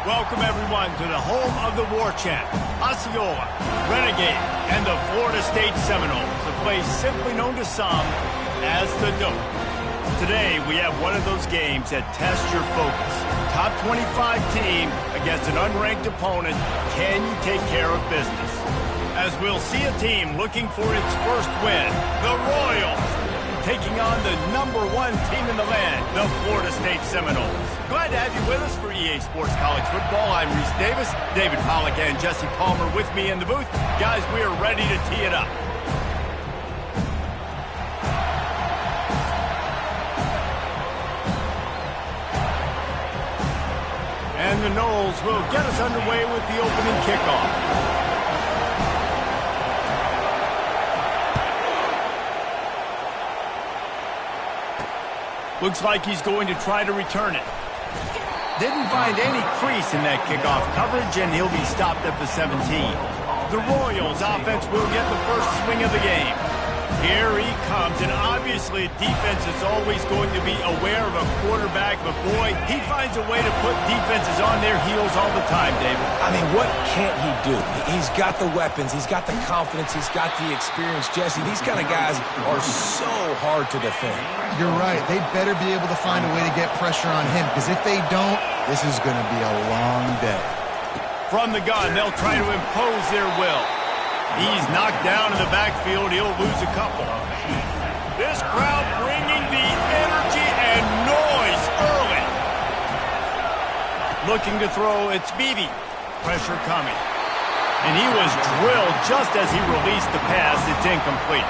Welcome, everyone, to the home of the War Chant, Osceola, Renegade, and the Florida State Seminoles, a place simply known to some as the Dope. Today, we have one of those games that tests your focus. Top 25 team against an unranked opponent. Can you take care of business? As we'll see a team looking for its first win, the Royals, taking on the #1 team in the land, the Florida State Seminoles. Glad to have you with us for EA Sports College Football. I'm Reese Davis, David Pollack and Jesse Palmer with me in the booth. Guys, we are ready to tee it up. And the Noles will get us underway with the opening kickoff. Looks like he's going to try to return it. Didn't find any crease in that kickoff coverage, and he'll be stopped at the 17. The Royals offense will get the first swing of the game. Here he comes, and obviously defense is always going to be aware of a quarterback, but boy, he finds a way to put defenses on their heels all the time, David. I mean, what can't he do? He's got the weapons, he's got the confidence, he's got the experience. Jesse, these kind of guys are so hard to defend. You're right. They better be able to find a way to get pressure on him, because if they don't, this is going to be a long day. From the gun, they'll try to impose their will. He's knocked down in the backfield. He'll lose a couple. This crowd bringing the energy and noise early. Looking to throw, it's Beebe. Pressure coming. And he was drilled just as he released the pass. It's incomplete.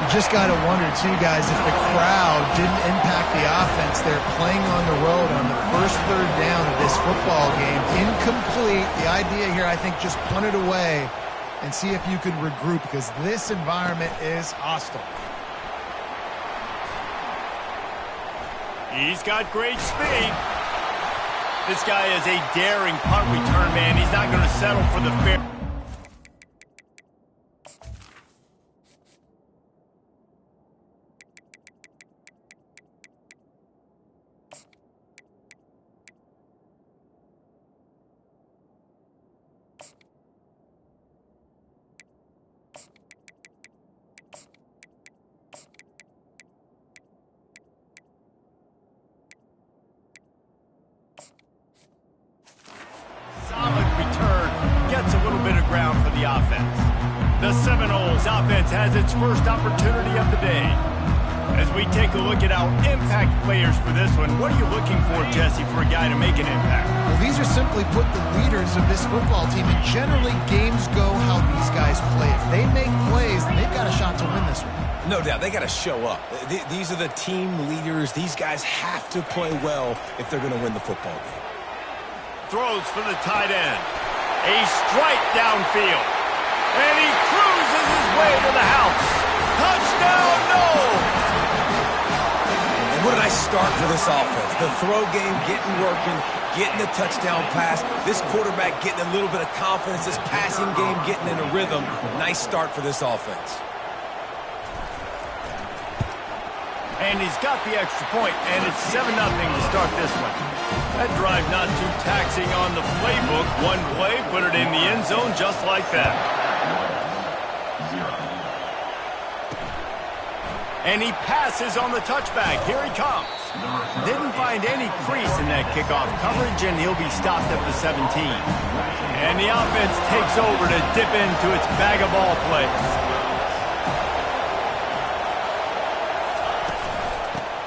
You just got to wonder, too, guys, if the crowd didn't impact the offense. They're playing on the road on the first third down of this football game. Incomplete. The idea here, I think, just punt it away and see if you can regroup, because this environment is hostile. He's got great speed. This guy is a daring punt return man. He's not going to settle for the fair. Gets a little bit of ground for the offense. The Seminoles offense has its first opportunity of the day. As we take a look at our impact players for this one, what are you looking for, Jesse, for a guy to make an impact? Well, these are simply put the leaders of this football team, and generally games go how these guys play. If they make plays, then they've got a shot to win this one. No doubt, they got to show up. These are the team leaders. These guys have to play well if they're going to win the football game. Throws for the tight end. A strike downfield. And he cruises his way to the house. Touchdown, no! And what a nice start for this offense. The throw game getting working, getting the touchdown pass. This quarterback getting a little bit of confidence. This passing game getting in a rhythm. Nice start for this offense. And he's got the extra point, and it's 7-0 to start this one. That drive not too taxing on the playbook. One play, put it in the end zone just like that. And he passes on the touchback. Here he comes. Didn't find any crease in that kickoff coverage, and he'll be stopped at the 17. And the offense takes over to dip into its bag of ball plays.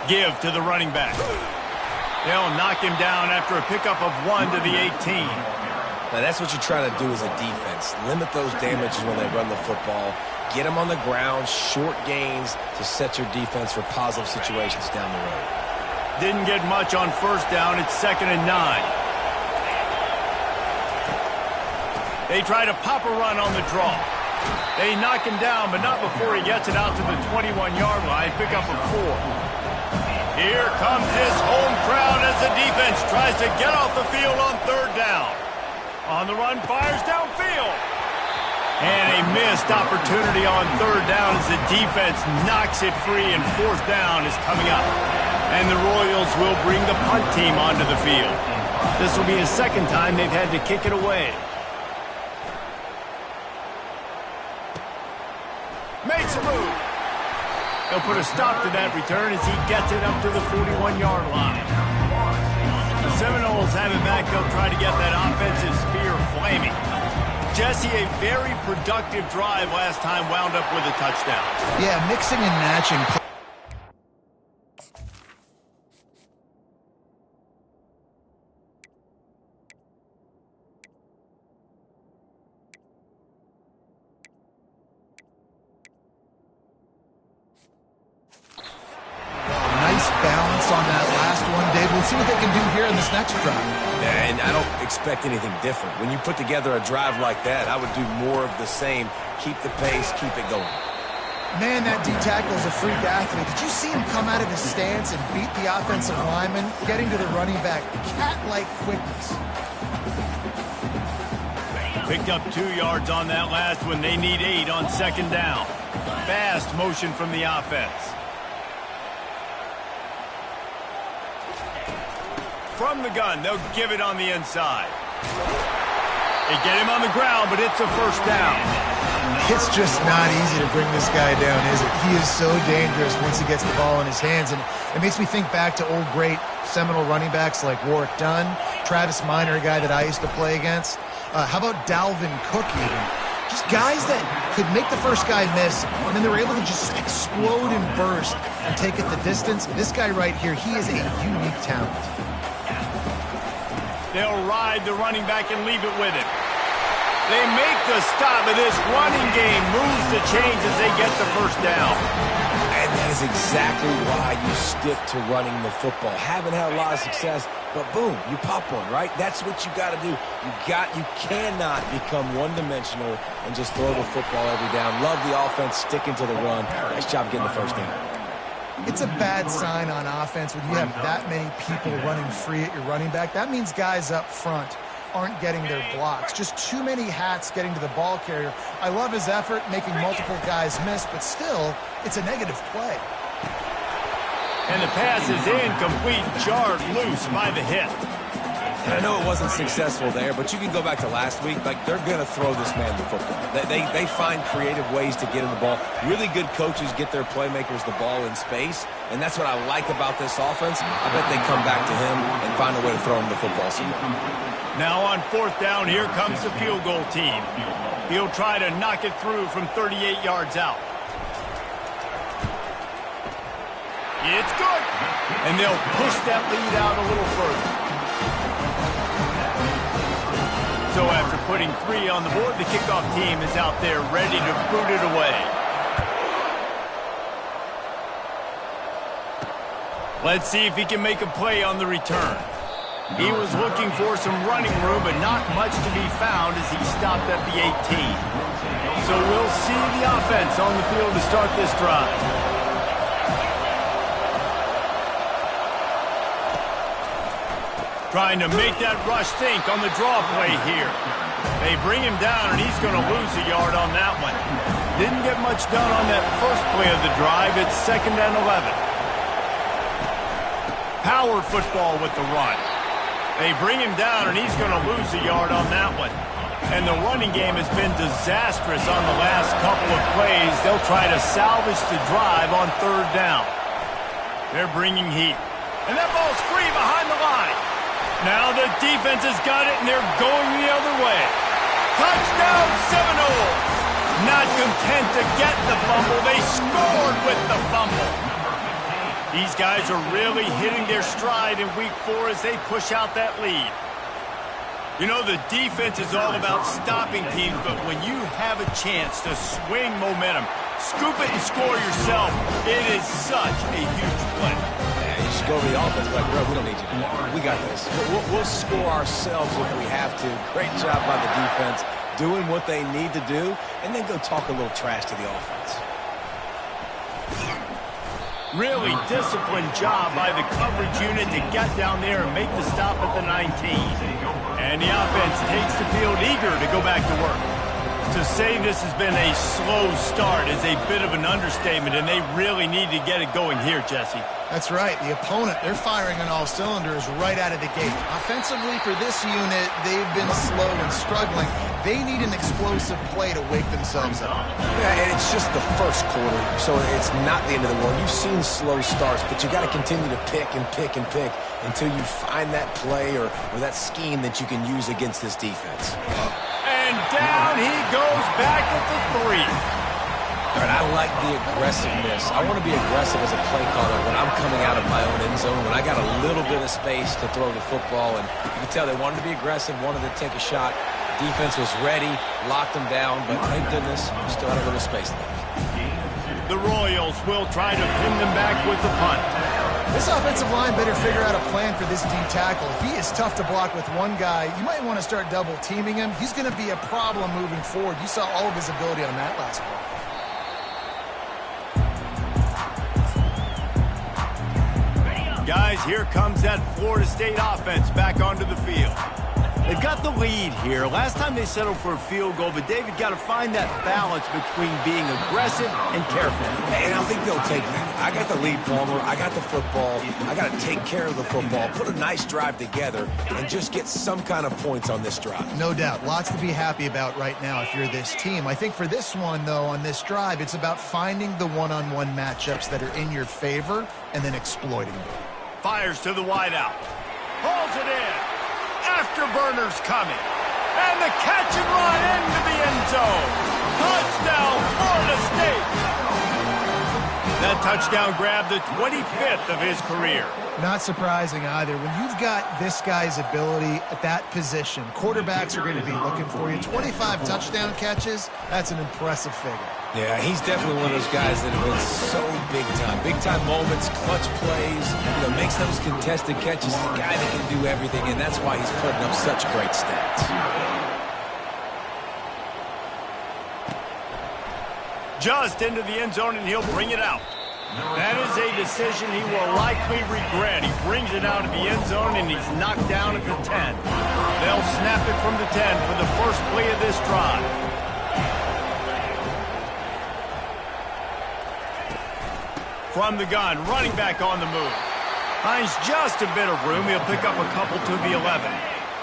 Give to the running back. They'll knock him down after a pickup of 1 to the 18. Now that's what you try to do as a defense. Limit those damages when they run the football. Get them on the ground, short gains to set your defense for positive situations down the road. Didn't get much on first down. It's 2nd and 9. They try to pop a run on the draw. They knock him down, but not before he gets it out to the 21-yard line. Pick up a 4. Here comes this home crowd as the defense tries to get off the field on third down. On the run, fires downfield. And a missed opportunity on third down as the defense knocks it free, and fourth down is coming up. And the Royals will bring the punt team onto the field. This will be the second time they've had to kick it away. Makes a move. He'll put a stop to that return as he gets it up to the 41-yard line. The Seminoles have it back. They'll try to get that offensive spear flaming. Jesse, a very productive drive last time, wound up with a touchdown. Yeah, mixing and matching. Nice balance on that last one, Dave. We'll see what they can do here in this next drive. And I don't expect anything different. When you put together a drive like that, I would do more of the same. Keep the pace, keep it going. Man, that D-tackle is a freak athlete. Did you see him come out of his stance and beat the offensive lineman, getting to the running back? Cat-like quickness. Picked up 2 yards on that last one. They need 8 on second down. Fast motion from the offense. From the gun, they'll give it on the inside. They get him on the ground, but it's a first down. It's just not easy to bring this guy down, is it? He is so dangerous once he gets the ball in his hands, and it makes me think back to old great Seminole running backs like Warwick Dunn, Travis Minor, a guy that I used to play against. How about Dalvin Cook even? Just guys that could make the first guy miss, and then they were able to just explode and burst and take it the distance. This guy right here, he is a unique talent. They'll ride the running back and leave it with him. They make the stop, but this running game moves the chains as they get the first down. And that is exactly why you stick to running the football. Haven't had a lot of success, but boom, you pop one, right? That's what you got to do. You cannot become one-dimensional and just throw the football every down. Love the offense, sticking to the run. Nice job getting the first down. It's a bad sign on offense when you have that many people running free at your running back. That means guys up front aren't getting their blocks. Just too many hats getting to the ball carrier. I love his effort, making multiple guys miss, but still, it's a negative play. And the pass is incomplete, jarred loose by the hit. And I know it wasn't successful there, but you can go back to last week. Like, they're going to throw this man the football. They find creative ways to get him the ball. Really good coaches get their playmakers the ball in space, and that's what I like about this offense. I bet they come back to him and find a way to throw him the football somewhere. Now on fourth down, here comes the field goal team. He'll try to knock it through from 38 yards out. It's good. And they'll push that lead out a little further. So after putting 3 on the board, the kickoff team is out there ready to boot it away. Let's see if he can make a play on the return. He was looking for some running room, but not much to be found as he stopped at the 18. So we'll see the offense on the field to start this drive. Trying to make that rush think on the draw play here. They bring him down, and he's going to lose a yard on that one. Didn't get much done on that first play of the drive. It's 2nd and 11. Power football with the run. They bring him down, and he's going to lose a yard on that one. And the running game has been disastrous on the last couple of plays. They'll try to salvage the drive on 3rd down. They're bringing heat. And that ball's free behind the line. Now the defense has got it, and they're going the other way. Touchdown, Seminoles! Not content to get the fumble, they scored with the fumble. These guys are really hitting their stride in week 4 as they push out that lead. You know, the defense is all about stopping teams, but when you have a chance to swing momentum, scoop it and score yourself, it is such a huge play. Go to the offense, like, bro, we don't need you to do that. We got this. We'll score ourselves if we have to. Great job by the defense, doing what they need to do, and then go talk a little trash to the offense. Really disciplined job by the coverage unit to get down there and make the stop at the 19. And the offense takes the field eager to go back to work. To say this has been a slow start is a bit of an understatement, and they really need to get it going here, Jesse. That's right. The opponent, they're firing on all cylinders right out of the gate. Offensively for this unit, they've been slow and struggling. They need an explosive play to wake themselves up. Yeah, and it's just the first quarter, so it's not the end of the world. You've seen slow starts, but you got to continue to pick and pick and pick until you find that play or that scheme that you can use against this defense. And down he goes back at the 3. All right, I like the aggressiveness. I want to be aggressive as a play caller when I'm coming out of my own end zone, when I got a little bit of space to throw the football. And you can tell they wanted to be aggressive, wanted to take a shot. Defense was ready, locked them down, but thank goodness we still had a little space left. The Royals will try to pin them back with the punt. This offensive line better figure out a plan for this D tackle. If he is tough to block with one guy, you might want to start double teaming him. He's going to be a problem moving forward. You saw all of his ability on that last play. Guys, here comes that Florida State offense back onto the field. They've got the lead here. Last time they settled for a field goal, but David got to find that balance between being aggressive and careful. And I think they'll take that. I got the lead, Palmer. I got the football. I got to take care of the football, put a nice drive together, and just get some kind of points on this drive. No doubt. Lots to be happy about right now if you're this team. I think for this one, though, on this drive, it's about finding the one-on-one matchups that are in your favor and then exploiting them. Fires to the wideout. Hauls it in. Afterburner's coming. And the catch and run into the end zone. Touchdown, Florida State. That touchdown grabbed the 25th of his career. Not surprising either. When you've got this guy's ability at that position, quarterbacks are going to be looking for you. 25 touchdown catches, that's an impressive figure. Yeah, he's definitely one of those guys that have been so big time. Big time moments, clutch plays, makes those contested catches. He's a guy that can do everything, and that's why he's putting up such great stats. Just into the end zone, and he'll bring it out. That is a decision he will likely regret. He brings it out of the end zone, and he's knocked down at the 10. They'll snap it from the 10 for the first play of this drive. From the gun, running back on the move. Finds just a bit of room. He'll pick up a couple to the 11.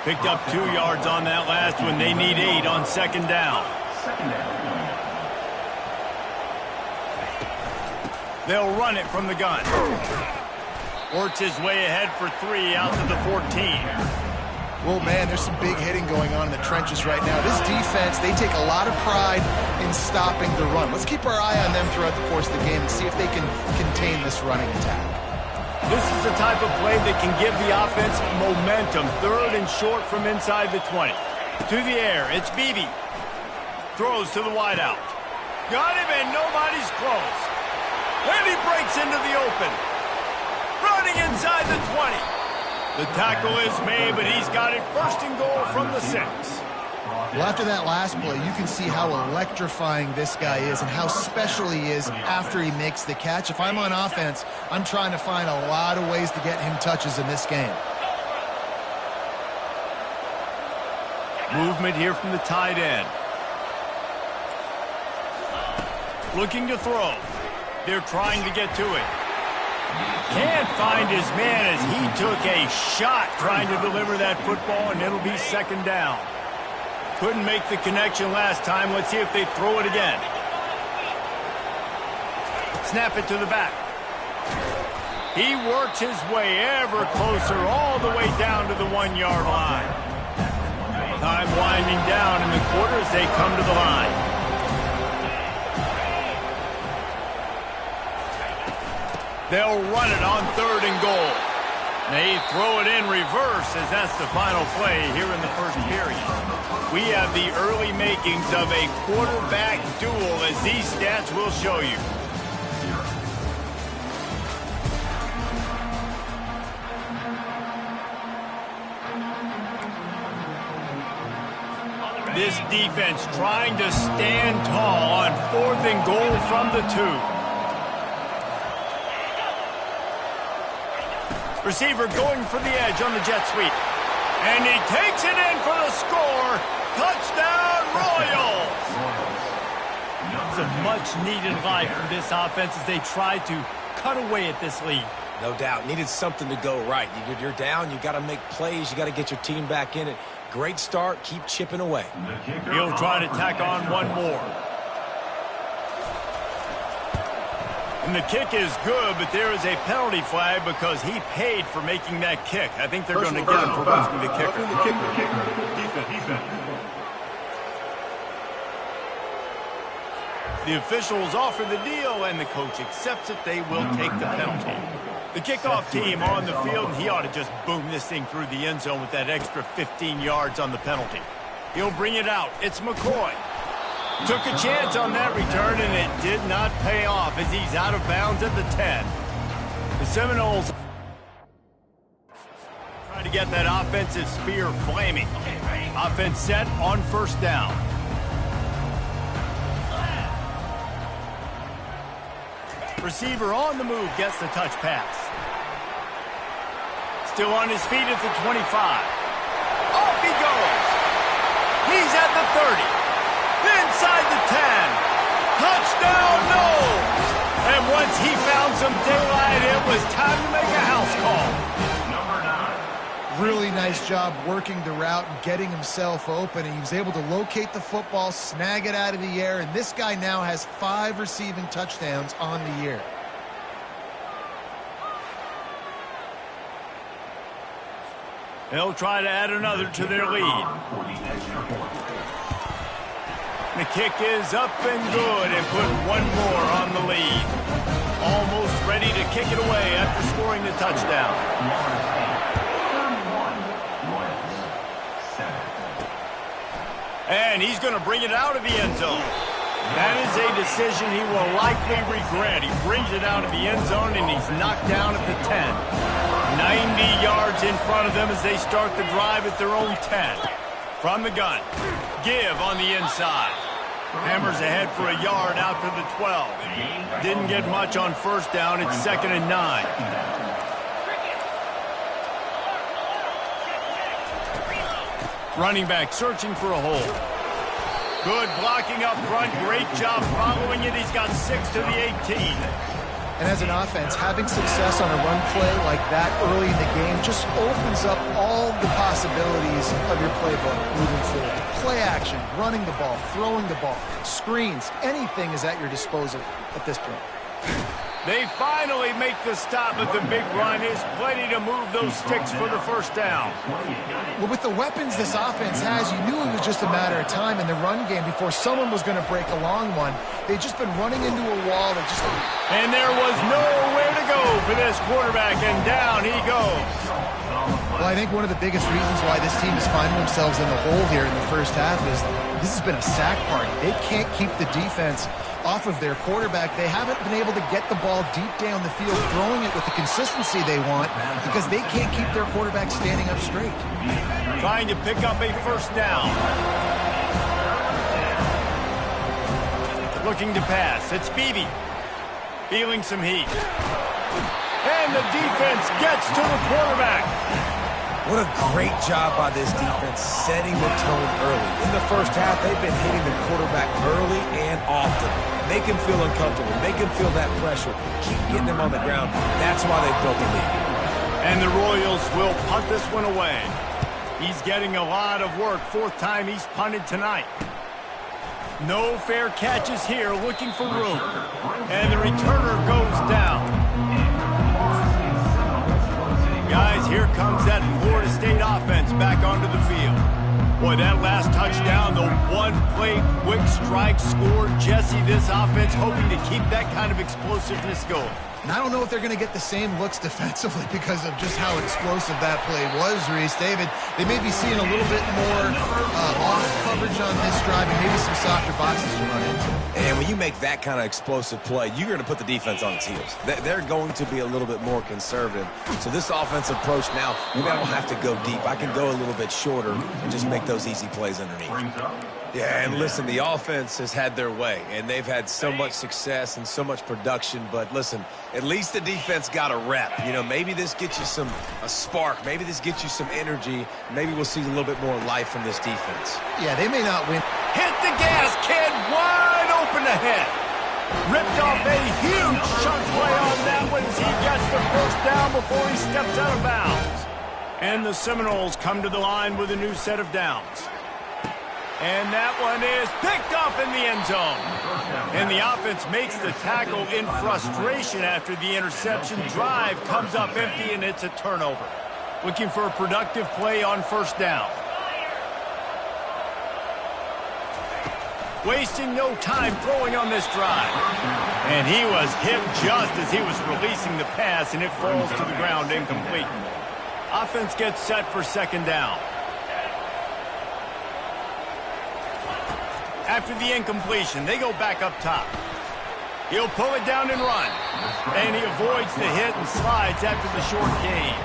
Picked up 2 yards on that last one. They need 8 on second down. They'll run it from the gun. Works his way ahead for 3 out to the 14. Well, man, there's some big hitting going on in the trenches right now. This defense, they take a lot of pride in stopping the run. Let's keep our eye on them throughout the course of the game and see if they can contain this running attack. This is the type of play that can give the offense momentum. 3rd and short from inside the 20. To the air, it's Beebe. Throws to the wideout. Got him, and nobody's close. And he breaks into the open. Running inside the 20. The tackle is made, but he's got it 1st and goal from the 6. Well, after that last play, you can see how electrifying this guy is and how special he is after he makes the catch. If I'm on offense, I'm trying to find a lot of ways to get him touches in this game. Movement here from the tight end. Looking to throw. They're trying to get to it. Can't find his man as he took a shot trying to deliver that football, and it'll be 2nd down. Couldn't make the connection last time. Let's see if they throw it again. Snap it to the back. He works his way ever closer all the way down to the 1-yard line. Time winding down in the quarter as they come to the line. They'll run it on 3rd and goal. They throw it in reverse as that's the final play here in the 1st period. We have the early makings of a quarterback duel as these stats will show you. This defense trying to stand tall on 4th and goal from the 2. Receiver going for the edge on the jet sweep. And he takes it in for the score. Touchdown, Royals! much-needed life from this offense as they try to cut away at this lead. No doubt. Needed something to go right. You're down. You got to make plays. You got to get your team back in it. Great start. Keep chipping away. He'll try to tack on one more. And the kick is good, but there is a penalty flag because he paid for making that kick. I think they're going to get him for roughing the kicker. The officials offer the deal, and the coach accepts it. They will take the penalty. The kickoff team on the field, and he ought to just boom this thing through the end zone with that extra 15 yards on the penalty. He'll bring it out. It's McCoy. Took a chance on that return, and it did not pay off as he's out of bounds at the 10. The Seminoles trying to get that offensive spear flaming. Offense set on first down. Receiver on the move gets the touch pass. Still on his feet at the 25. Off he goes. He's at the 30. Inside the 10. Touchdown, no! And once he found some daylight, it was time to make a house call. Number 9. Really nice job working the route and getting himself open. And he was able to locate the football, snag it out of the air, and this guy now has 5 receiving touchdowns on the year. They'll try to add another to their lead. The kick is up and good and put one more on the lead. Almost ready to kick it away after scoring the touchdown. And he's going to bring it out of the end zone. That is a decision he will likely regret. He brings it out of the end zone and he's knocked down at the 10. 90 yards in front of them as they start the drive at their own 10. From the gun. Give on the inside. Hammers ahead for a yard out to the 12. Didn't get much on first down. It's 2nd and 9. Running back searching for a hole. Good blocking up front. Great job following it. He's got 6 to the 18. And as an offense, having success on a run play like that early in the game just opens up all the possibilities of your playbook moving forward. Play action, running the ball, throwing the ball, screens, anything is at your disposal at this point. They finally make the stop, but the big run is plenty to move those sticks for the first down. Well, with the weapons this offense has, you knew it was just a matter of time in the run game before someone was going to break a long one. They've just been running into a wall. And there was nowhere to go for this quarterback, and down he goes. Well, I think one of the biggest reasons why this team is finding themselves in the hole here in the first half is this has been a sack party. They can't keep the defense off of their quarterback. They haven't been able to get the ball deep down the field, throwing it with the consistency they want because they can't keep their quarterback standing up straight. Trying to pick up a first down. Looking to pass. It's Beebe. Feeling some heat. And the defense gets to the quarterback. What a great job by this defense setting the tone early. In the first half, they've been hitting the quarterback early and often. Make him feel uncomfortable. Make him feel that pressure. Keep getting him on the ground. That's why they built the lead. And the Royals will punt this one away. He's getting a lot of work. 4th time he's punted tonight. No fair catches here, looking for room. And the returner goes down. Guys, here comes that Florida State offense back onto the field. Boy, that last touchdown, the one-play quick strike score. Jesse, this offense hoping to keep that kind of explosiveness going. And I don't know if they're going to get the same looks defensively because of just how explosive that play was, Reese. David, they may be seeing a little bit more off coverage on this drive and maybe some softer boxes to run into. And when you make that kind of explosive play, you're going to put the defense on its heels. They're going to be a little bit more conservative. So this offensive approach now, maybe I don't have to go deep. I can go a little bit shorter and just make those easy plays underneath. Yeah, and listen, the offense has had their way, and they've had so much success and so much production. But listen, at least the defense got a rep. You know, maybe this gets you a spark. Maybe this gets you some energy. Maybe we'll see a little bit more life from this defense. Yeah, they may not win. Hit the gas, kid. Wide open ahead. Ripped off a huge chunk play on that one as he gets the first down before he steps out of bounds. And the Seminoles come to the line with a new set of downs. And that one is picked off in the end zone. And the offense makes the tackle in frustration after the interception. Drive comes up empty, and it's a turnover. Looking for a productive play on first down. Wasting no time throwing on this drive. And he was hit just as he was releasing the pass, and it falls to the ground incomplete. Offense gets set for second down. After the incompletion, they go back up top. He'll pull it down and run. And he avoids the hit and slides after the short gain.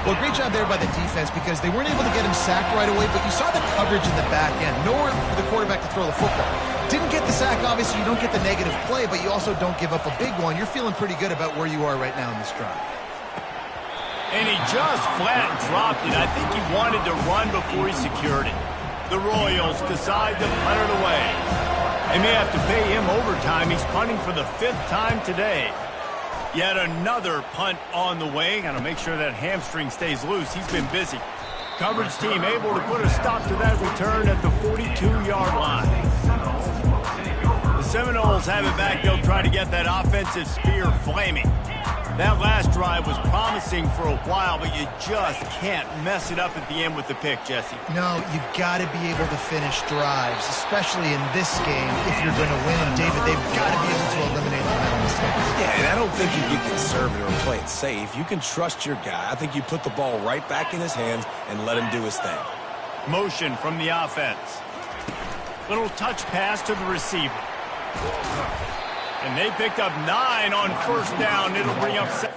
Well, great job there by the defense because they weren't able to get him sacked right away, but you saw the coverage in the back end. Nowhere for the quarterback to throw the football. Didn't get the sack, obviously. You don't get the negative play, but you also don't give up a big one. You're feeling pretty good about where you are right now in this drive. And he just flat dropped it. I think he wanted to run before he secured it. The Royals decide to punt it away. They may have to pay him overtime. He's punting for the 5th time today. Yet another punt on the way. Got to make sure that hamstring stays loose. He's been busy. Coverage team able to put a stop to that return at the 42-yard line. The Seminoles have it back. They'll try to get that offensive spear flaming. That last drive was promising for a while, but you just can't mess it up at the end with the pick, Jesse. No, you've got to be able to finish drives, especially in this game if you're going to win. And, David, they've got to be able to eliminate the mental mistakes. Yeah, and I don't think you get conservative or play it safe. You can trust your guy. I think you put the ball right back in his hands and let him do his thing. Motion from the offense. Little touch pass to the receiver. And they picked up 9 on first down. It'll bring up 7.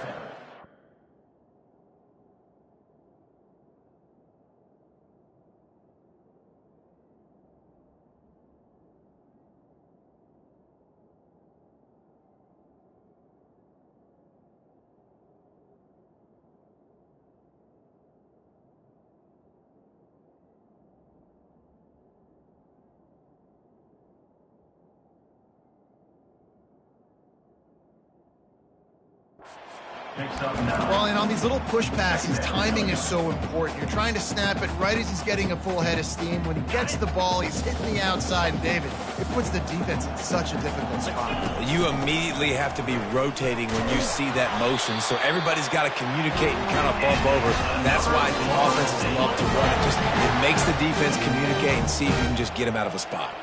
Well, and on these little push passes, timing is so important. You're trying to snap it right as he's getting a full head of steam. When he gets the ball, he's hitting the outside. And, David, it puts the defense in such a difficult spot. You immediately have to be rotating when you see that motion, so everybody's got to communicate and kind of bump over. That's why the offenses love to run it. It makes the defense communicate and see if you can just get him out of a spot.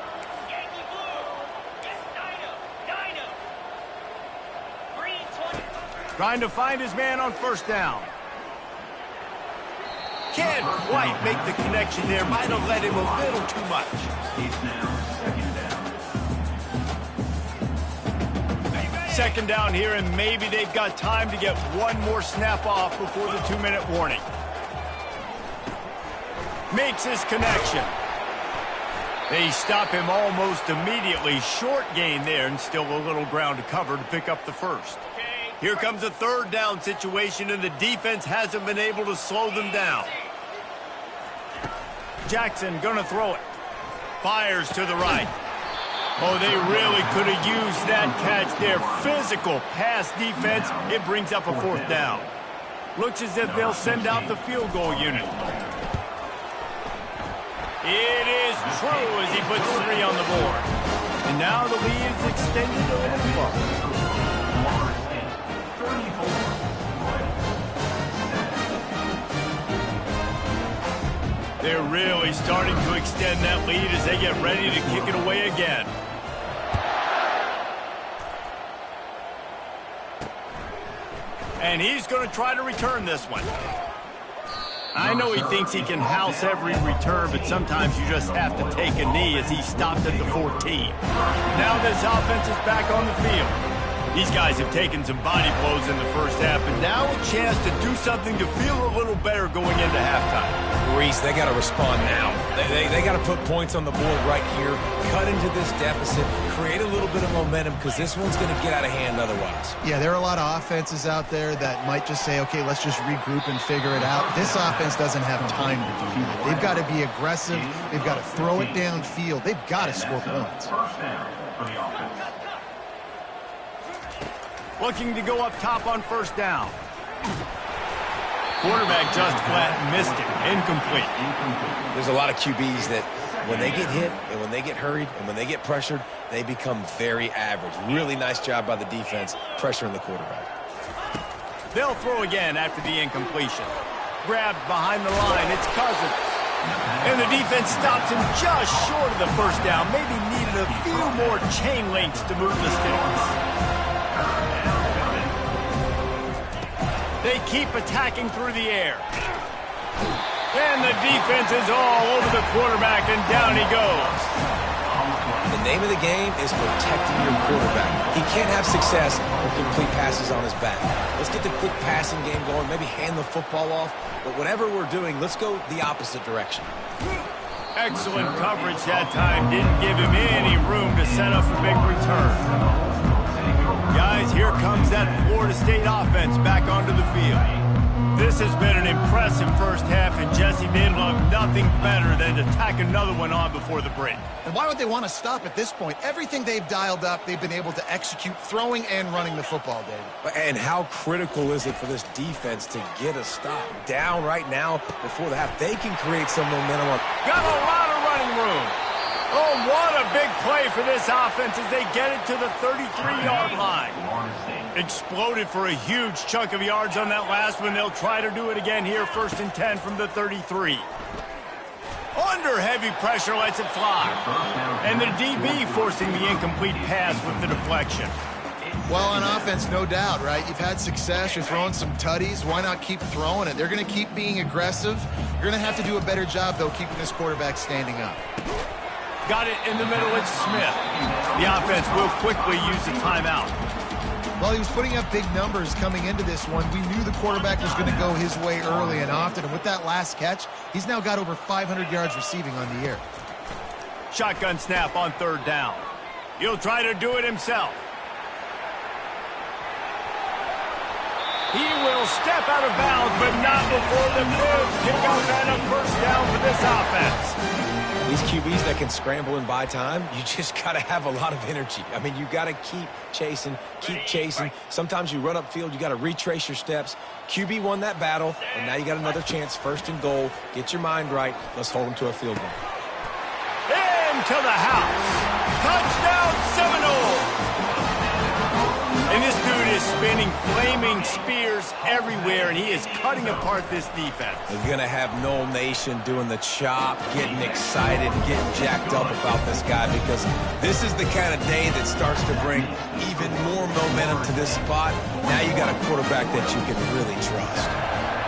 Trying to find his man on first down. Can't quite make the connection there. Might have let him a little too much. He's now second down. Second down here, and maybe they've got time to get one more snap off before the 2-minute warning. Makes his connection. They stop him almost immediately. Short gain there, and still a little ground to cover to pick up the first. Here comes a third down situation, and the defense hasn't been able to slow them down. Jackson gonna throw it. Fires to the right. Oh, they really could have used that catch there. Physical pass defense. It brings up a 4th down. Looks as if they'll send out the field goal unit. It is true as he puts 3 on the board. And now the lead is extended a little further. They're really starting to extend that lead as they get ready to kick it away again. And he's going to try to return this one. I know he thinks he can house every return, but sometimes you just have to take a knee as he stopped at the 14. Now this offense is back on the field. These guys have taken some body blows in the first half, and now a chance to do something to feel a little better going into halftime. Reese, they got to respond now. They got to put points on the board right here, cut into this deficit, create a little bit of momentum, because this one's going to get out of hand otherwise. Yeah, there are a lot of offenses out there that might just say, okay, let's just regroup and figure it out. This offense doesn't have time to do that. They've got to be aggressive. They've got to throw it downfield. They've got to score points. First down for the offense. Looking to go up top on first down. Quarterback just flat missed it. Incomplete. There's a lot of QBs that when they get hit and when they get hurried and when they get pressured, they become very average. Really nice job by the defense pressuring the quarterback. They'll throw again after the incompletion. Grabbed behind the line. It's Cousins. And the defense stops him just short of the first down. Maybe needed a few more chain links to move the sticks. They keep attacking through the air. And the defense is all over the quarterback, and down he goes. The name of the game is protecting your quarterback. He can't have success with complete passes on his back. Let's get the quick passing game going, maybe hand the football off. But whatever we're doing, let's go the opposite direction. Excellent coverage that time. Didn't give him any room to set up a big return. Guys, here comes that Florida State offense back onto the field. This has been an impressive first half, and Jesse, they'd love nothing better than to tack another one on before the break. And why would they want to stop at this point? Everything they've dialed up, they've been able to execute throwing and running the football, David. And how critical is it for this defense to get a stop? Down right now before the half, they can create some momentum. Got a lot of running room. Oh, what a big play for this offense as they get it to the 33-yard line. Exploded for a huge chunk of yards on that last one. They'll try to do it again here, 1st and 10 from the 33. Under heavy pressure, lets it fly. And the DB forcing the incomplete pass with the deflection. Well, on offense, no doubt, right? You've had success. You're throwing some tutties. Why not keep throwing it? They're going to keep being aggressive. You're going to have to do a better job, though, keeping this quarterback standing up. Got it in the middle. It's Smith. The offense will quickly use the timeout. Well, he was putting up big numbers coming into this one. We knew the quarterback was going to go his way early and often. And with that last catch, he's now got over 500 yards receiving on the year. Shotgun snap on 3rd down. He'll try to do it himself. He will step out of bounds, but not before the move. Kickoff and a first down for this offense. These QBs that can scramble and buy time, you just got to have a lot of energy. I mean, you got to keep chasing, keep chasing. Sometimes you run upfield, you got to retrace your steps. QB won that battle, and now you got another chance, 1st and goal. Get your mind right. Let's hold them to a field goal. Into the house. Touchdown, Seminoles. And this dude is spinning flaming spears everywhere, and he is cutting apart this defense. We're going to have Noel Nation doing the chop, getting excited, getting jacked up about this guy, because this is the kind of day that starts to bring even more momentum to this spot. Now you got a quarterback that you can really trust.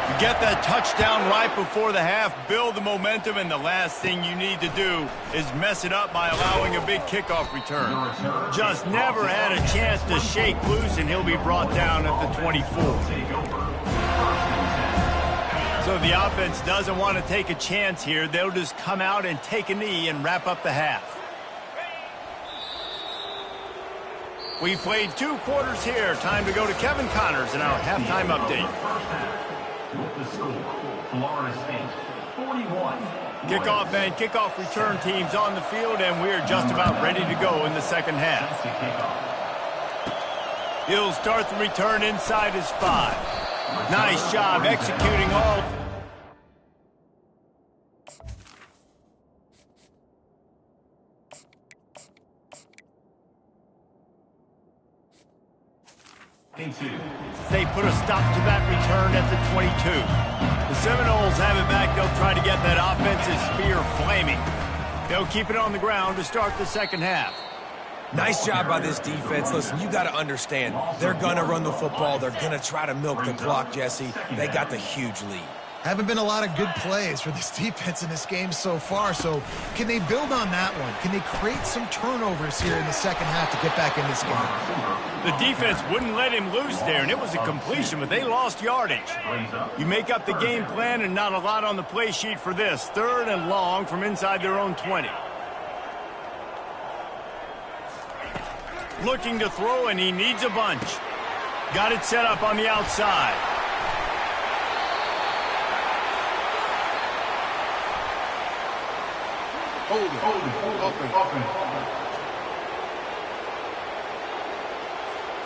You get that touchdown right before the half, build the momentum, and the last thing you need to do is mess it up by allowing a big kickoff return. Just never had a chance to shake loose, and he'll be brought down at the 24. So the offense doesn't want to take a chance here. They'll just come out and take a knee and wrap up the half. We played 2 quarters here. Time to go to Kevin Connors in our halftime update. With the score, Florida State 41. Kickoff and kickoff return teams on the field, and we're just about ready to go in the second half. He'll start the return inside his 5. Nice job executing all. They put a stop to that return at the 22. The Seminoles have it back. They'll try to get that offensive spear flaming. They'll keep it on the ground to start the second half. Nice job by this defense. Listen, you got to understand, they're going to run the football. They're going to try to milk the clock, Jesse. They got the huge lead. Haven't been a lot of good plays for this defense in this game so far, so can they build on that one? Can they create some turnovers here in the second half to get back in this game? The defense wouldn't let him loose there, and it was a completion, but they lost yardage. You make up the game plan and not a lot on the play sheet for this. 3rd and long from inside their own 20. Looking to throw, and he needs a bunch. Got it set up on the outside.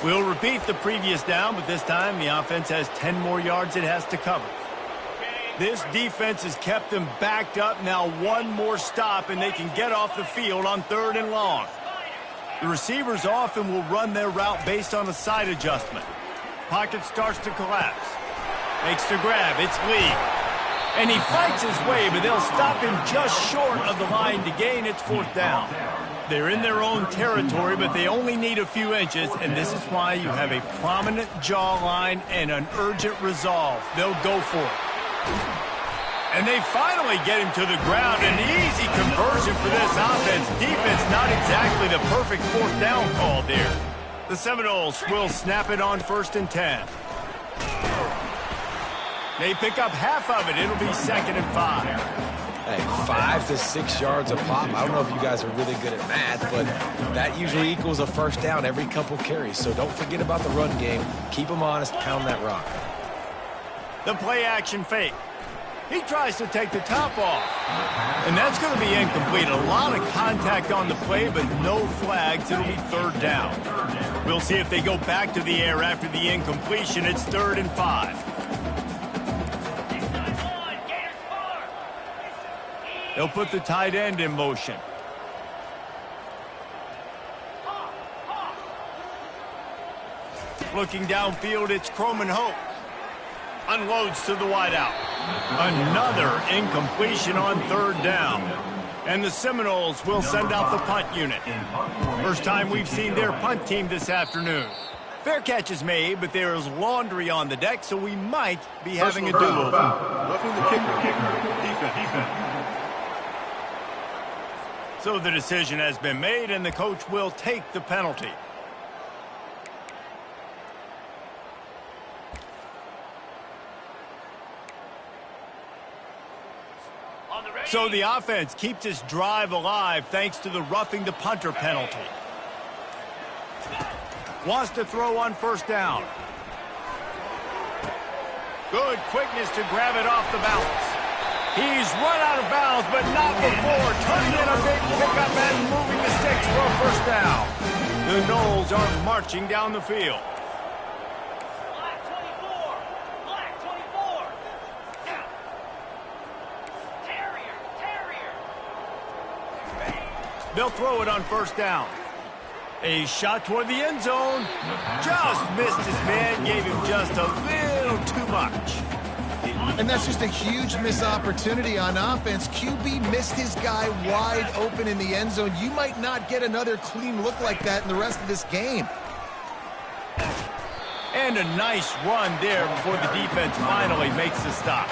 We'll repeat the previous down, but this time the offense has 10 more yards it has to cover. This defense has kept them backed up. Now one more stop, and they can get off the field on 3rd and long. The receivers often will run their route based on a side adjustment. Pocket starts to collapse. Makes the grab. It's Lee. And he fights his way, but they'll stop him just short of the line to gain. It's 4th down. They're in their own territory, but they only need a few inches, and this is why you have a prominent jawline and an urgent resolve. They'll go for it. And they finally get him to the ground. An easy conversion for this offense. Defense not exactly the perfect 4th down call there. The Seminoles will snap it on 1st and 10. They pick up half of it. It'll be 2nd and 5. Hey, 5 to 6 yards a pop. I don't know if you guys are really good at math, but that usually equals a 1st down every couple carries. So don't forget about the run game. Keep them honest. Pound that rock. The play action fake. He tries to take the top off. And that's going to be incomplete. A lot of contact on the play, but no flags. It'll be 3rd down. We'll see if they go back to the air after the incompletion. It's 3rd and 5. They'll put the tight end in motion. Looking downfield, it's Croman Hope. Unloads to the wideout. Another incompletion on 3rd down. And the Seminoles will send out the punt unit. First time we've seen their punt team this afternoon. Fair catch is made, but there is laundry on the deck, so we might be having a do-over. Roughing the kicker. Defense. So the decision has been made, and the coach will take the penalty. So the offense keeps its drive alive thanks to the roughing the punter penalty. Wants to throw on 1st down. Good quickness to grab it off the bounce. He's run out of bounds, but not before turning in a big pickup and moving the sticks for a 1st down. The Noles are marching down the field. Black 24. Black 24. Terrier. They'll throw it on 1st down. A shot toward the end zone. Just missed his man, gave him just a little too much. And that's just a huge missed opportunity on offense. QB missed his guy wide open in the end zone. You might not get another clean look like that in the rest of this game. And a nice run there before the defense finally makes the stop.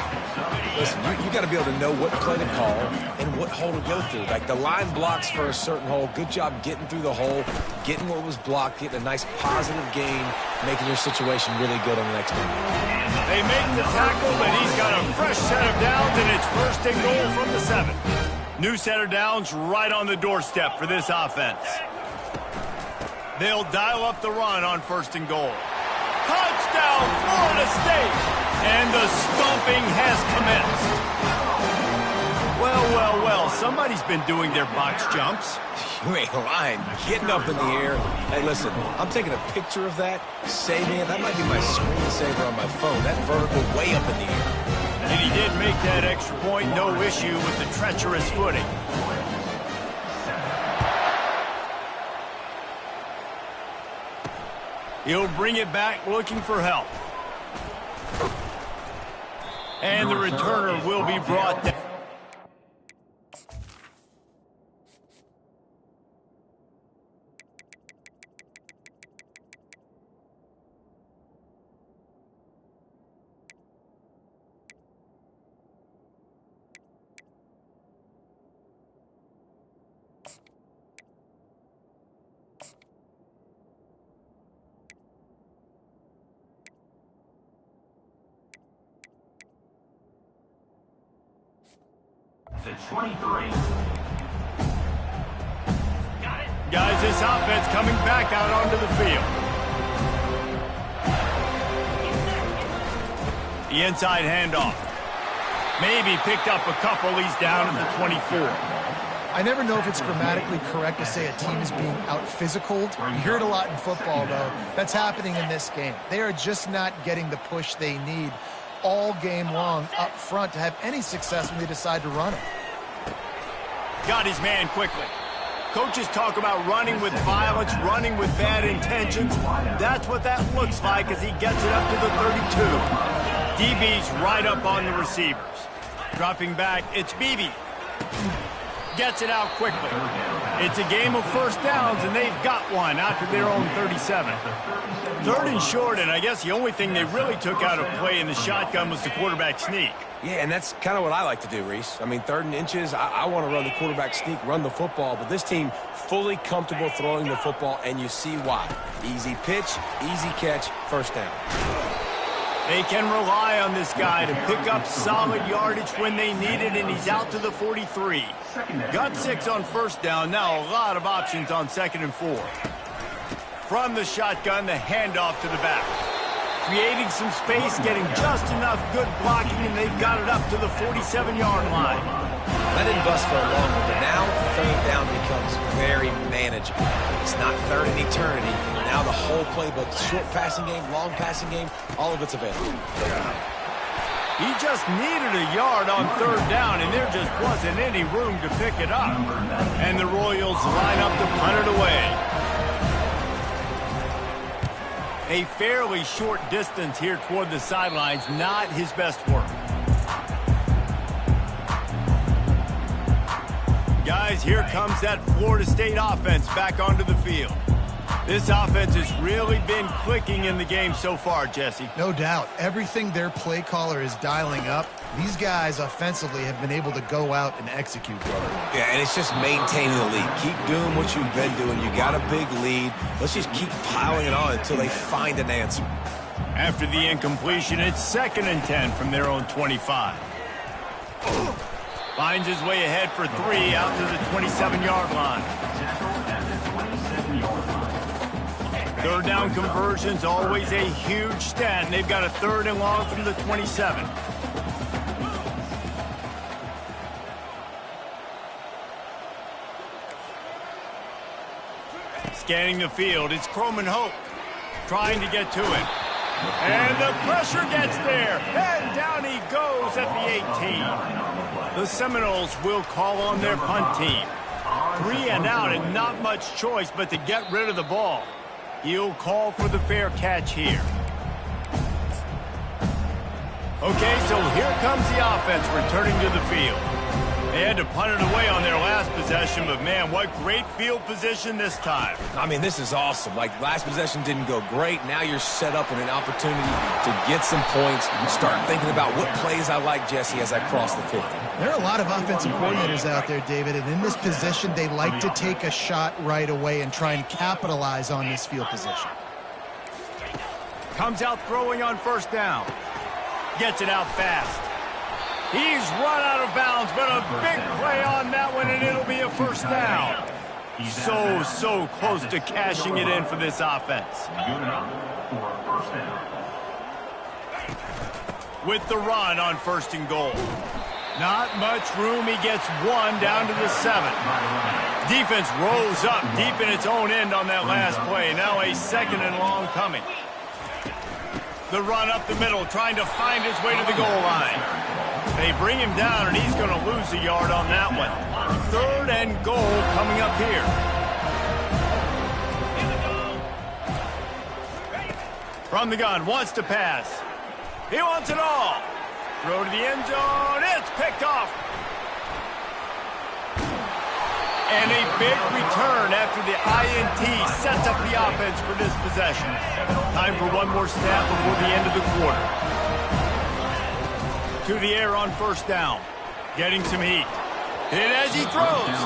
Listen, you got to be able to know what play to call and what hole to go through. Like the line blocks for a certain hole. Good job getting through the hole, getting what was blocked, getting a nice positive gain, making your situation really good on the next one. They make the tackle, but he's got a fresh set of downs, and it's 1st and goal from the 7. New set of downs right on the doorstep for this offense. They'll dial up the run on 1st and goal. Touchdown, Florida State! And the stomping has commenced. Well, somebody's been doing their box jumps. You ain't lying. Getting up in the air. Hey, listen, I'm taking a picture of that, saving it. That might be my screensaver on my phone. That vertical way up in the air. And he did make that extra point, no issue with the treacherous footing. He'll bring it back looking for help. And the returner will be brought down. The 23. Guys, this offense coming back out onto the field. The inside handoff. Maybe picked up a couple. He's down at the 24. I I never know if it's grammatically correct to say a team is being out-physicaled. You hear it a lot in football, though. That's happening in this game. They are just not getting the push they need all game long up front to have any success when they decide to run it. Got his man quickly. Coaches talk about running with violence, running with bad intentions. That's what that looks like as he gets it up to the 32. DB's right up on the receivers. Dropping back, it's Beebe. Gets it out quickly. It's a game of first downs, and they've got one out to their own 37. Third and short, and I guess the only thing they really took out of play in the shotgun was the quarterback sneak. Yeah, and that's kind of what I like to do, Reese. I mean, 3rd and inches, I want to run the quarterback sneak, run the football, but this team fully comfortable throwing the football, and you see why. Easy pitch, easy catch, first down. They can rely on this guy to pick up solid yardage when they need it, and he's out to the 43. Got 6 on first down. Now a lot of options on 2nd and 4. From the shotgun, the handoff to the back. Creating some space, getting just enough good blocking, and they've got it up to the 47-yard line. That didn't bust for a long one, but now 3rd down becomes very manageable. It's not third in eternity. Now the whole playbook, short passing game, long passing game, all of it's available. He just needed a yard on 3rd down, and there just wasn't any room to pick it up. And the Royals line up to punt it away. A fairly short distance here toward the sidelines, not his best work. Guys, here comes that Florida State offense back onto the field. This offense has really been clicking in the game so far, Jesse. No doubt. Everything their play caller is dialing up, these guys offensively have been able to go out and execute. Yeah, and it's just maintaining the lead. Keep doing what you've been doing. You got a big lead. Let's just keep piling it on until they find an answer. After the incompletion, it's 2nd and 10 from their own 25. Finds his way ahead for 3 out to the 27-yard line. 3rd down conversion's always a huge stat, and they've got a 3rd and long from the 27. Scanning the field, it's Croman Hope trying to get to it. And the pressure gets there, and down he goes at the 18. The Seminoles will call on their punt team. 3 and out, and not much choice but to get rid of the ball. He'll call for the fair catch here. Okay, so here comes the offense returning to the field. They had to punt it away on their last possession, but man, what great field position this time. I mean, this is awesome. Like, last possession didn't go great. Now you're set up in an opportunity to get some points. Start thinking about what plays I like, Jesse, as I cross the 50. There are a lot of offensive coordinators out there, David, and in this position, they like to take a shot right away and try and capitalize on this field position. Comes out throwing on 1st down. Gets it out fast. He's run out of bounds, but a big play on that one, and it'll be a 1st down. So close to cashing it in for this offense. Good enough for a 1st down. With the run on 1st and goal. Not much room. He gets 1 down to the 7. Defense rose up deep in its own end on that last play. Now a 2nd and long coming. The run up the middle, trying to find his way to the goal line. They bring him down, and he's going to lose a yard on that one. 3rd and goal coming up here. From the gun, wants to pass. He wants it all. Throw to the end zone. It's picked off. And a big return after the INT sets up the offense for this possession. Time for one more snap before the end of the quarter. To the air on 1st down. Getting some heat. Hit as he throws.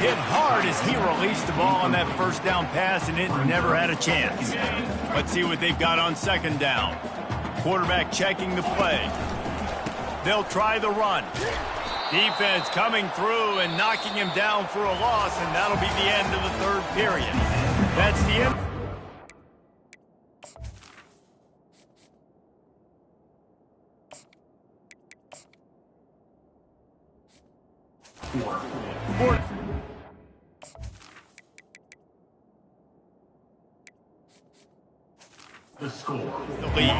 Hit hard as he released the ball on that 1st down pass, and it never had a chance. Let's see what they've got on 2nd down. Quarterback checking the play. They'll try the run. Defense coming through and knocking him down for a loss, and that'll be the end of the 3rd period. That's the end. The score. The lead.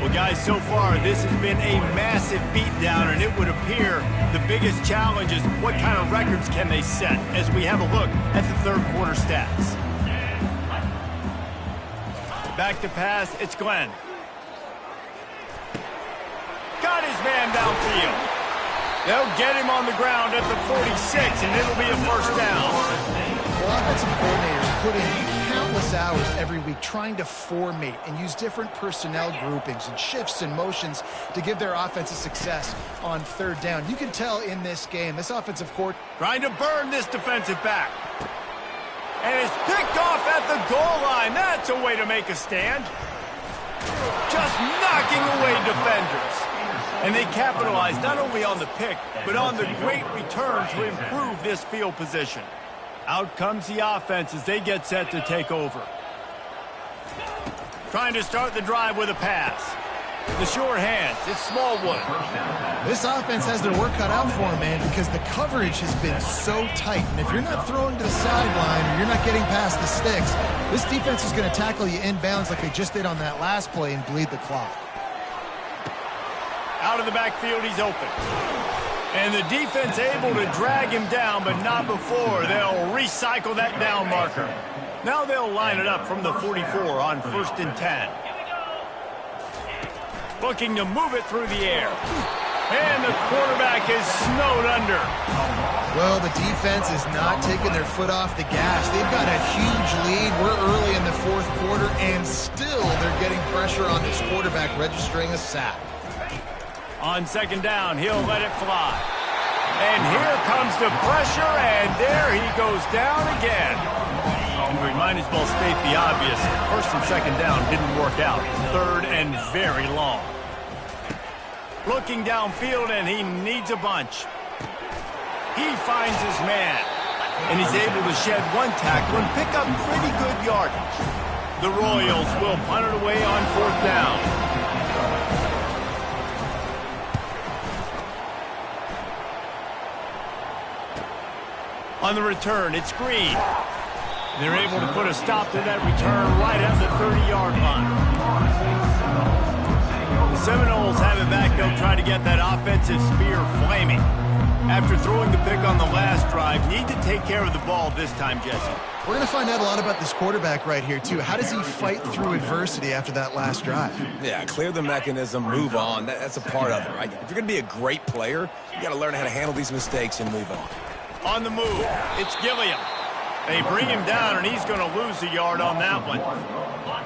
Well, guys, so far, this has been a massive beatdown, and it would appear the biggest challenge is what kind of records can they set as we have a look at the third quarter stats. Back to pass, it's Glenn. Got his man downfield. They'll get him on the ground at the 46, and it'll be a first down. Well, offensive coordinators put in countless hours every week trying to formate and use different personnel groupings and shifts and motions to give their offense a success on third down. You can tell in this game, this offensive court Trying to burn this defensive back. And it's picked off at the goal line. That's a way to make a stand. Just knocking away defenders. And they capitalize not only on the pick, but on the great return to improve this field position. Out comes the offense as they get set to take over. Trying to start the drive with a pass. The short hands, it's Smallwood. This offense has their work cut out for them, man, because the coverage has been so tight. And if you're not throwing to the sideline or you're not getting past the sticks, this defense is going to tackle you inbounds like they just did on that last play and bleed the clock. Out of the backfield, he's open. And the defense able to drag him down, but not before. They'll recycle that down marker. Now they'll line it up from the 44 on 1st and 10. Looking to move it through the air. And the quarterback is snowed under. Well, the defense is not taking their foot off the gas. They've got a huge lead. We're early in the fourth quarter, and still they're getting pressure on this quarterback, registering a sack. On second down, he'll let it fly. And here comes the pressure, and there he goes down again. And we might as well state the obvious. First and second down didn't work out. Third and very long. Looking downfield, and he needs a bunch. He finds his man, and he's able to shed one tackle and pick up pretty good yardage. The Royals will punt it away on 4th down. On the return, it's Green. They're able to put a stop to that return right at the 30-yard line. The Seminoles have it back. They'll try to get that offensive spear flaming. After throwing the pick on the last drive, need to take care of the ball this time, Jesse. We're going to find out a lot about this quarterback right here, too. How does he fight through adversity after that last drive? Yeah, clear the mechanism, move on. That's a part of it, right? If you're going to be a great player, you got to learn how to handle these mistakes and move on. On the move, it's Gilliam. They bring him down, and he's going to lose a yard on that one.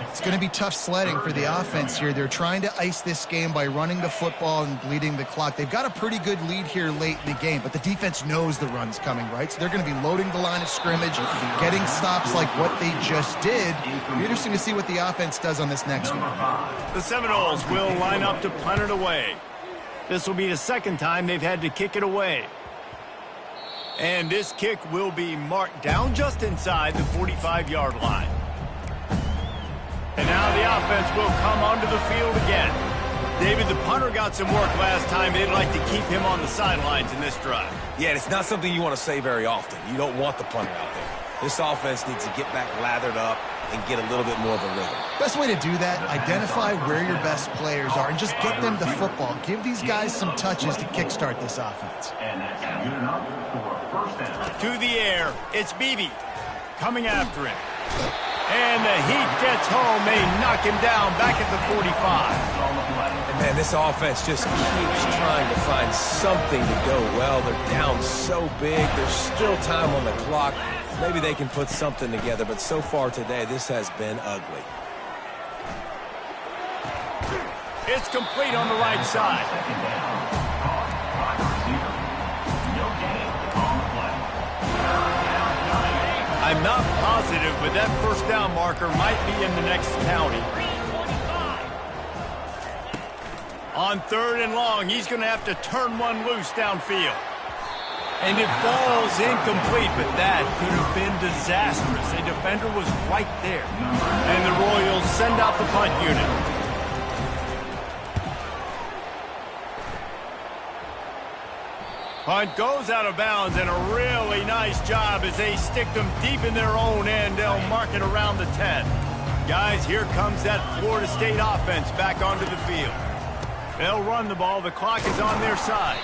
It's going to be tough sledding for the offense here. They're trying to ice this game by running the football and bleeding the clock. They've got a pretty good lead here late in the game, but the defense knows the run's coming, right? So they're going to be loading the line of scrimmage, getting stops like what they just did. It'll be interesting to see what the offense does on this next one. The Seminoles will line up to punt it away. This will be the second time they've had to kick it away. And this kick will be marked down just inside the 45-yard line. And now the offense will come onto the field again. David, the punter got some work last time. They'd like to keep him on the sidelines in this drive. Yeah, it's not something you want to say very often. You don't want the punter out there. This offense needs to get back lathered up and get a little bit more of a rhythm. Best way to do that, identify where your best players are and just get them the football. Give these guys some touches to kickstart this offense. And that's good enough for a first down. To the air, it's Beebe coming after him. And the heat gets home. They knock him down back at the 45. And man, this offense just keeps trying to find something to go well. They're down so big. There's still time on the clock. Maybe they can put something together, but so far today, this has been ugly. It's complete on the right side. I'm not positive, but that first down marker might be in the next county. On 3rd and long, he's going to have to turn one loose downfield. And it falls incomplete, but that could have been disastrous. A defender was right there. And the Royals send out the punt unit. Punt goes out of bounds, and a really nice job as they stick them deep in their own end. They'll mark it around the 10. Guys, here comes that Florida State offense back onto the field. They'll run the ball. The clock is on their side.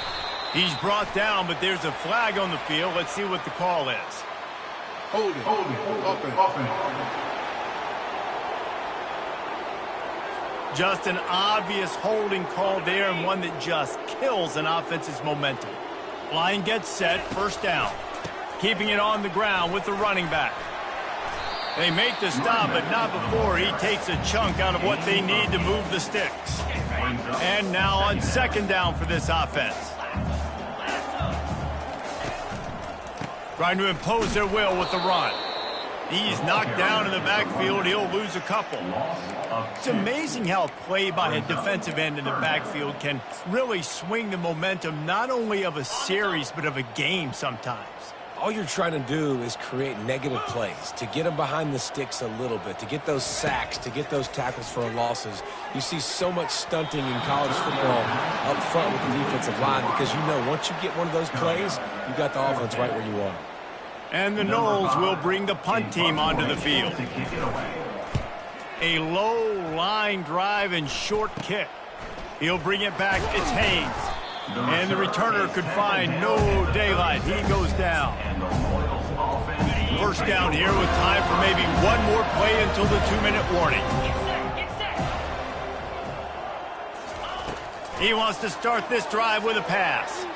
He's brought down, but there's a flag on the field. Let's see what the call is. Hold it. Offense. Just an obvious holding call there, and one that just kills an offense's momentum. Line gets set, first down. Keeping it on the ground with the running back. They make the stop, but not before he takes a chunk out of what they need to move the sticks. And now on second down for this offense. Trying to impose their will with the run. He's knocked down in the backfield. He'll lose a couple. It's amazing how play by a defensive end in the backfield can really swing the momentum not only of a series but of a game sometimes. All you're trying to do is create negative plays, to get them behind the sticks a little bit, to get those sacks, to get those tackles for losses. You see so much stunting in college football up front with the defensive line because you know once you get one of those plays, you got the offense right where you are. And the Noles will bring the punt team onto the field. A low line drive and short kick. He'll bring it back. It's Haynes. And the returner could find no daylight. He goes down. First down here with time for maybe one more play until the 2-minute warning. He wants to start this drive with a pass.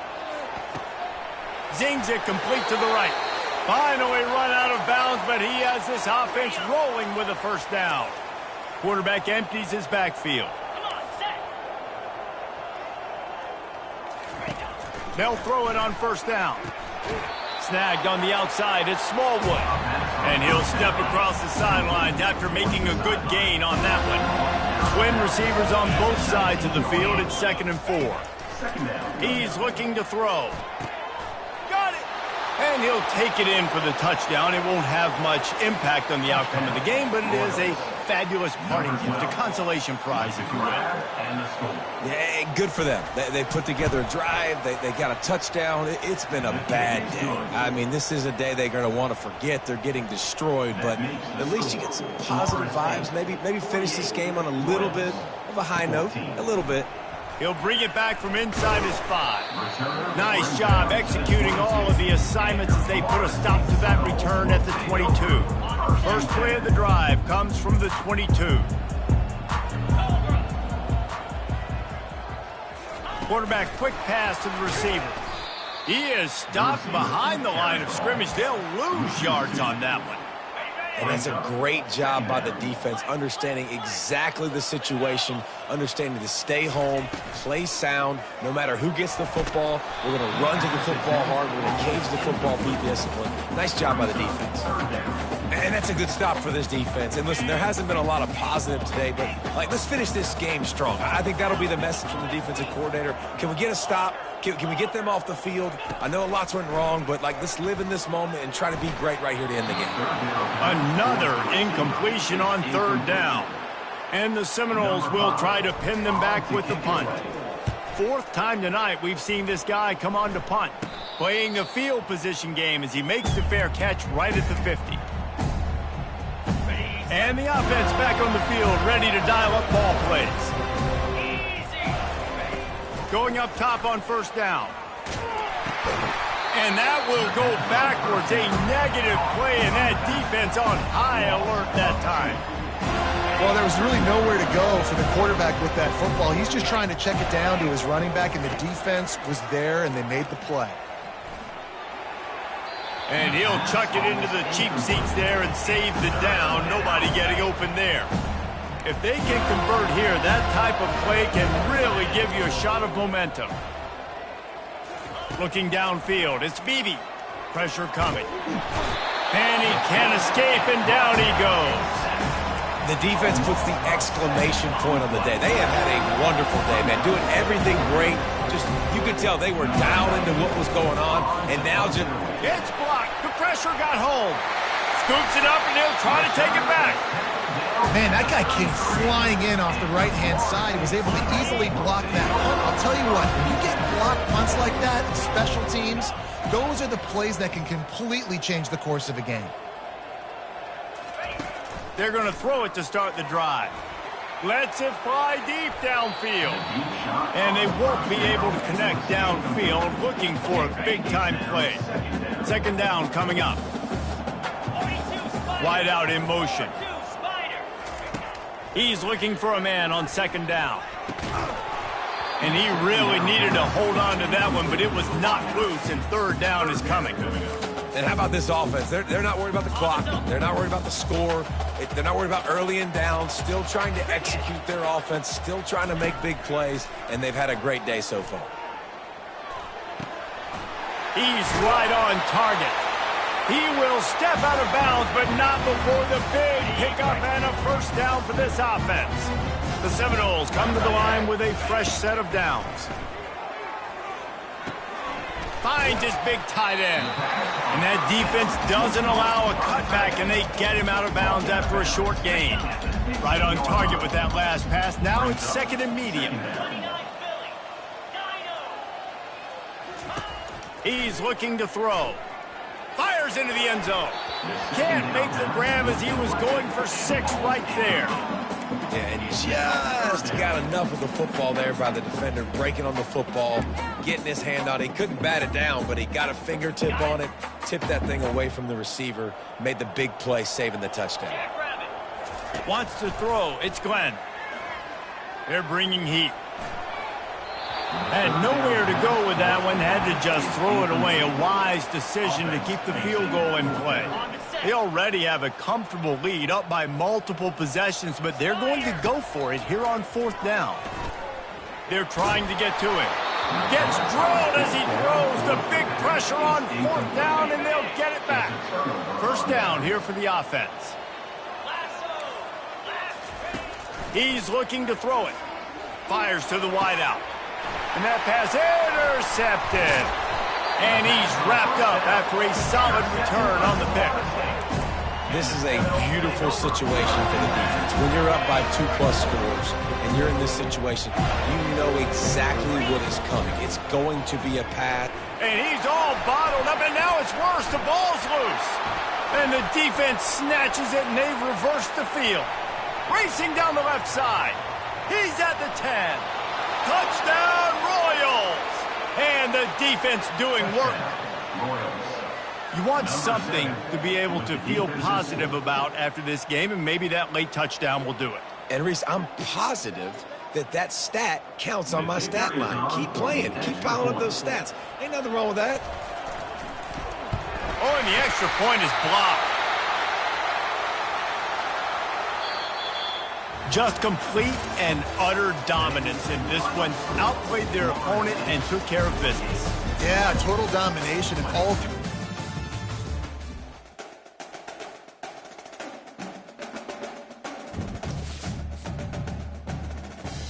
Zings it complete to the right. Finally run out of bounds, but he has this offense rolling with a first down. Quarterback empties his backfield. They'll throw it on first down. Snagged on the outside, it's Smallwood. And he'll step across the sidelines after making a good gain on that one. Twin receivers on both sides of the field. It's 2nd and 4. He's looking to throw. Got it! And he'll take it in for the touchdown. It won't have much impact on the outcome of the game, but it is a fabulous parting gift, a consolation prize, if you will. Yeah, good for them. They put together a drive. They got a touchdown. It's been a bad day. I mean, this is a day they're going to want to forget. They're getting destroyed, but at least you get some positive vibes. Maybe finish this game on a little bit of a high note, a little bit. He'll bring it back from inside his 5. Nice job executing all of the assignments as they put a stop to that return at the 22. First play of the drive comes from the 22. Quarterback quick pass to the receiver. He is stopped behind the line of scrimmage. They'll lose yards on that one. And that's a great job by the defense, understanding exactly the situation, understanding to stay home, play sound. No matter who gets the football, we're going to run to the football hard. We're going to cage the football, be disciplined. Nice job by the defense. And that's a good stop for this defense. And listen, there hasn't been a lot of positive today, but let's finish this game strong. I think that'll be the message from the defensive coordinator. Can we get a stop? Can we get them off the field? I know lots went wrong, but let's live in this moment and try to be great right here to end the game. Another incompletion on third down. And the Seminoles will try to pin them back with the punt. Fourth time tonight we've seen this guy come on to punt, playing the field position game as he makes the fair catch right at the 50. And the offense back on the field, ready to dial up ball plays. Going up top on first down. And that will go backwards. A negative play, and that defense on high alert that time. Well, there was really nowhere to go for the quarterback with that football. He's just trying to check it down to his running back, and the defense was there, and they made the play. And he'll chuck it into the cheap seats there and save the down. Nobody getting open there. If they can convert here, that type of play can really give you a shot of momentum. Looking downfield, it's Beebe. Pressure coming. And he can't escape, and down he goes. The defense puts the exclamation point on the day. They have had a wonderful day, man. Doing everything great. Just, you could tell they were dialed into what was going on, and now just... It's blocked. The pressure got home. Scoops it up, and he'll try to take it back. Man, that guy came flying in off the right-hand side. He was able to easily block that punt. I'll tell you what, when you get blocked punts like that, special teams, those are the plays that can completely change the course of a game. They're going to throw it to start the drive. Lets it fly deep downfield. And they won't be able to connect downfield, looking for a big-time play. Second down coming up. Wide out in motion. He's looking for a man on second down. And he really needed to hold on to that one, but it was not loose, and third down is coming. And how about this offense? They're not worried about the clock. They're not worried about the score. They're not worried about early and down. Still trying to execute their offense. Still trying to make big plays. And they've had a great day so far. He's right on target. He will step out of bounds, but not before the big pickup and a first down for this offense. The Seminoles come to the line with a fresh set of downs. Finds his big tight end. And that defense doesn't allow a cutback, and they get him out of bounds after a short gain. Right on target with that last pass. Now it's second and medium. He's looking to throw. Fires into the end zone. Can't make the grab as he was going for 6 right there. And just got enough of the football there by the defender, breaking on the football, getting his hand on it. He couldn't bat it down, but he got a fingertip on it, tipped that thing away from the receiver, made the big play, saving the touchdown. Wants to throw. It's Glenn. They're bringing heat. Had nowhere to go with that one. Had to just throw it away. A wise decision to keep the field goal in play. They already have a comfortable lead, up by multiple possessions, but they're going to go for it here on fourth down. They're trying to get to him. Gets drilled as he throws. The big pressure on fourth down, and they'll get it back. First down here for the offense. He's looking to throw it. Fires to the wideout. And that pass intercepted. And he's wrapped up after a solid return on the pick. This is a beautiful situation for the defense. When you're up by 2+ scores and you're in this situation, you know exactly what is coming. It's going to be a pass. And he's all bottled up, and now it's worse. The ball's loose. And the defense snatches it, and they've reversed the field. Racing down the left side. He's at the 10. Touchdown, Royals! And the defense doing work. You want something to be able to feel positive about after this game, and maybe that late touchdown will do it. And, Reese, I'm positive that stat counts on my stat line. Keep playing. Keep piling up those stats. Ain't nothing wrong with that. Oh, and the extra point is blocked. Just complete and utter dominance in this one. Outplayed their opponent and took care of business. Yeah, total domination in all